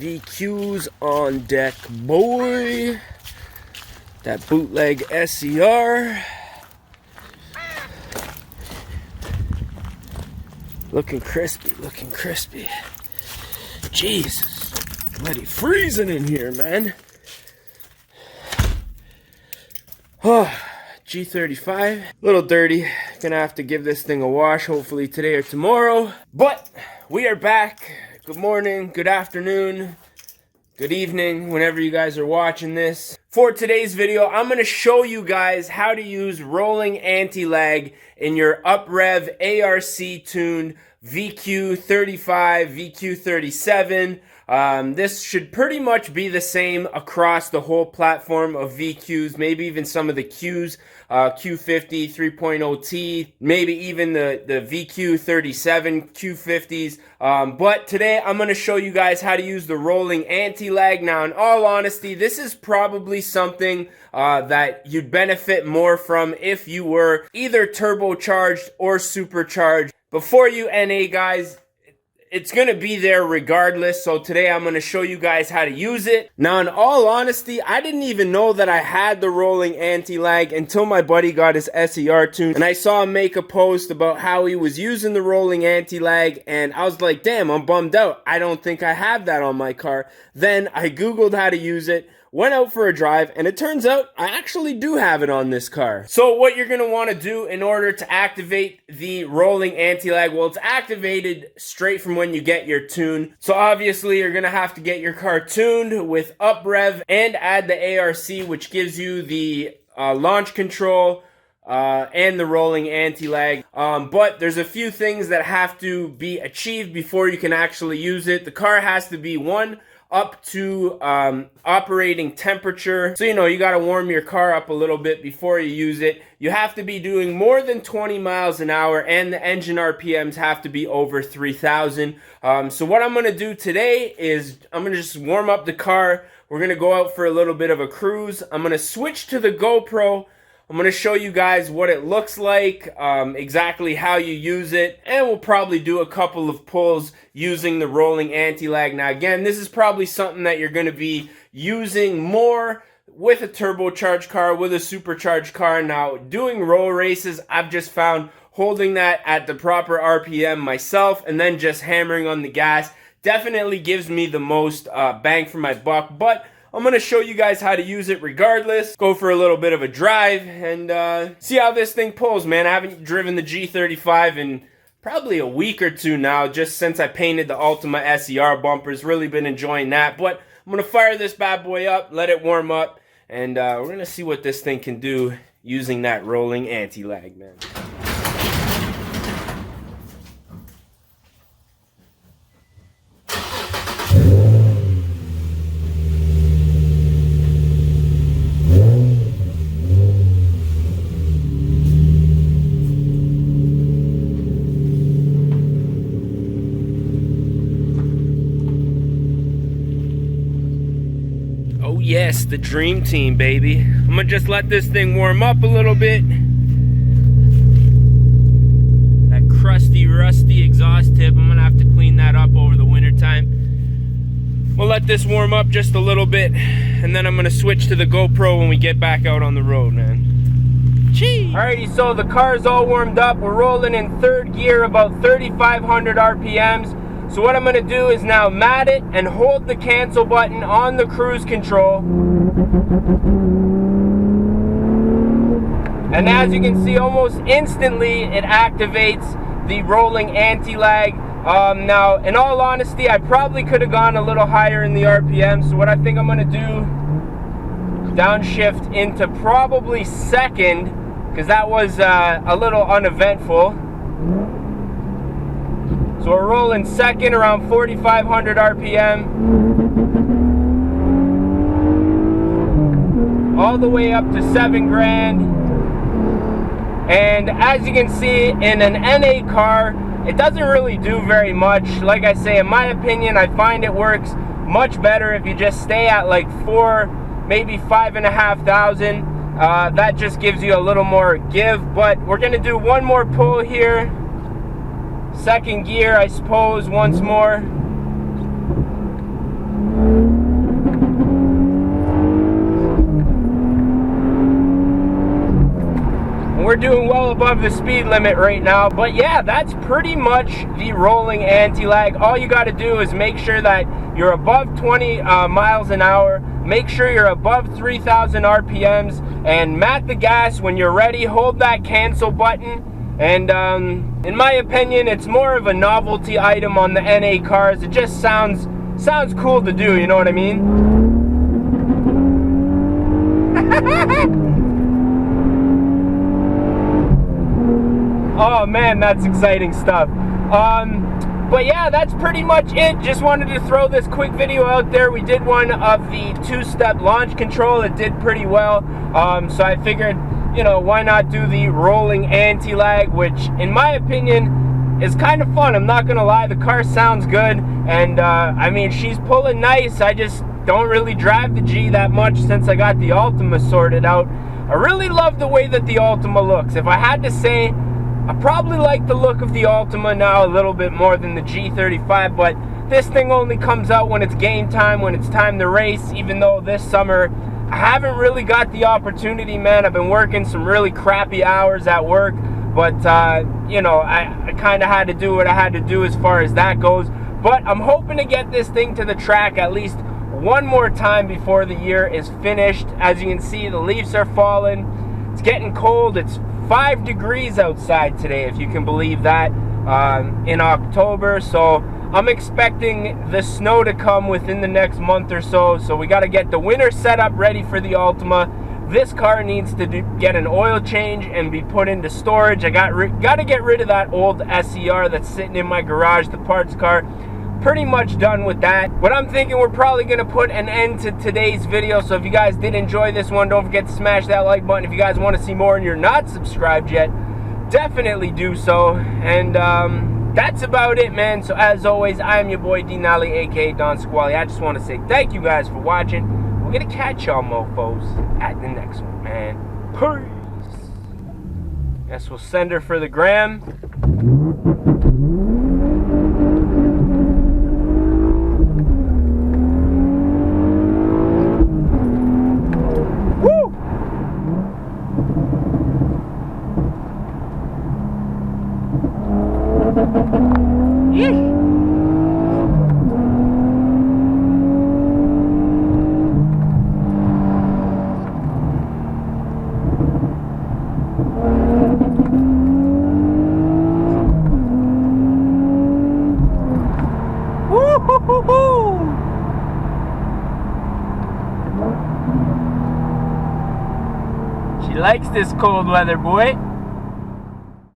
VQs on deck, boy. That bootleg SER. Looking crispy, looking crispy. Jesus, bloody freezing in here, man. Oh, G35, a little dirty. Gonna have to give this thing a wash, hopefully today or tomorrow. But we are back. Good morning, good afternoon, good evening, whenever you guys are watching this. For today's video, I'm gonna show you guys how to use rolling anti-lag in your Up Rev ARC tuned VQ35, VQ37. This should pretty much be the same across the whole platform of VQs, maybe even some of the Qs, Q50, 3.0T, maybe even the VQ37, Q50s. But today I'm going to show you guys how to use the rolling anti-lag. Now, in all honesty, this is probably something that you'd benefit more from if you were either turbocharged or supercharged. Before you NA, guys, it's going to be there regardless, so today I'm going to show you guys how to use it. Now, in all honesty, I didn't even know that I had the rolling anti-lag until my buddy got his SER tuned, and I saw him make a post about how he was using the rolling anti-lag, and I was like, damn, I'm bummed out. I don't think I have that on my car. Then I Googled how to use it, went out for a drive, and it turns out I actually do have it on this car. So what you're going to want to do in order to activate the rolling anti-lag, well, it's activated straight from when you get your tune. So obviously you're going to have to get your car tuned with Up Rev and add the ARC, which gives you the launch control and the rolling anti-lag. But there's a few things that have to be achieved before you can actually use it. The car has to be up to operating temperature. So, you got to warm your car up a little bit before you use it. You have to be doing more than 20 miles an hour, and the engine RPMs have to be over 3,000. So what I'm going to do today is I'm going to just warm up the car. We're going to go out for a little bit of a cruise. I'm going to switch to the GoPro. I'm going to show you guys what it looks like, exactly how you use it, and we'll probably do a couple of pulls using the rolling anti-lag. Now again, this is probably something that you're going to be using more with a turbocharged car, with a supercharged car. Now, doing roll races, I've just found holding that at the proper RPM myself and then just hammering on the gas definitely gives me the most bang for my buck. But I'm going to show you guys how to use it regardless. Go for a little bit of a drive and see how this thing pulls, man. I haven't driven the G35 in probably a week or two now, just since I painted the Altima SER bumpers. Really been enjoying that. But I'm going to fire this bad boy up, let it warm up, and we're going to see what this thing can do using that rolling anti-lag, man. Yes, the dream team, baby. I'm gonna just let this thing warm up a little bit. That crusty, rusty exhaust tip, I'm gonna have to clean that up over the winter time. We'll let this warm up just a little bit, and then I'm gonna switch to the GoPro when we get back out on the road, man. Jeez. Alrighty, so the car's all warmed up. We're rolling in third gear, about 3,500 RPMs. So what I'm going to do is now mat it and hold the cancel button on the cruise control. And as you can see, almost instantly it activates the rolling anti-lag. Now, in all honesty, I probably could have gone a little higher in the RPM. So what I think I'm going to do, downshift into probably second, because that was a little uneventful. So we're rolling second around 4,500 RPM. All the way up to 7 grand. And as you can see, in an NA car, it doesn't really do very much. Like I say, in my opinion, I find it works much better if you just stay at like 4, maybe 5,500. That just gives you a little more give. But we're gonna do one more pull here. Second gear, I suppose, once more. we're doing well above the speed limit right now. But yeah, that's pretty much the rolling anti-lag. All you got to do is make sure that you're above 20 miles an hour, make sure you're above 3,000 RPMs, and mat the gas. When you're ready, hold that cancel button. And in my opinion, it's more of a novelty item on the NA cars. It just sounds cool to do, you know what I mean? Oh man, that's exciting stuff. But yeah, that's pretty much it. Just wanted to throw this quick video out there. We did one of the 2-step launch control. It did pretty well. So I figured, you know, why not do the rolling anti-lag, which in my opinion is kind of fun. I'm not gonna lie, the car sounds good, and I mean, she's pulling nice. I just don't really drive the G that much since I got the Altima sorted out. I really love the way that the Altima looks. If I had to say, I probably like the look of the Altima now a little bit more than the G35, but this thing only comes out when it's game time, when it's time to race, even though this summer I haven't really got the opportunity, man. I've been working some really crappy hours at work, but you know, I kind of had to do what I had to do as far as that goes. But I'm hoping to get this thing to the track at least one more time before the year is finished. As you can see, the leaves are falling. It's getting cold. It's 5 degrees outside today, if you can believe that, in October. So I'm expecting the snow to come within the next month or so. So we got to get the winter setup ready for the Altima. This car needs to get an oil change and be put into storage. I got to get rid of that old SER that's sitting in my garage, the parts car. Pretty much done with that. But I'm thinking we're probably going to put an end to today's video. So if you guys did enjoy this one, don't forget to smash that like button. If you guys want to see more and you're not subscribed yet, definitely do so. And that's about it, man. So as always, I am your boy D Nolly, aka Don Squally. I just want to say thank you guys for watching. We're going to catch y'all mofos at the next one, man. Peace. Guess we'll send her for the gram. She likes this cold weather, boy.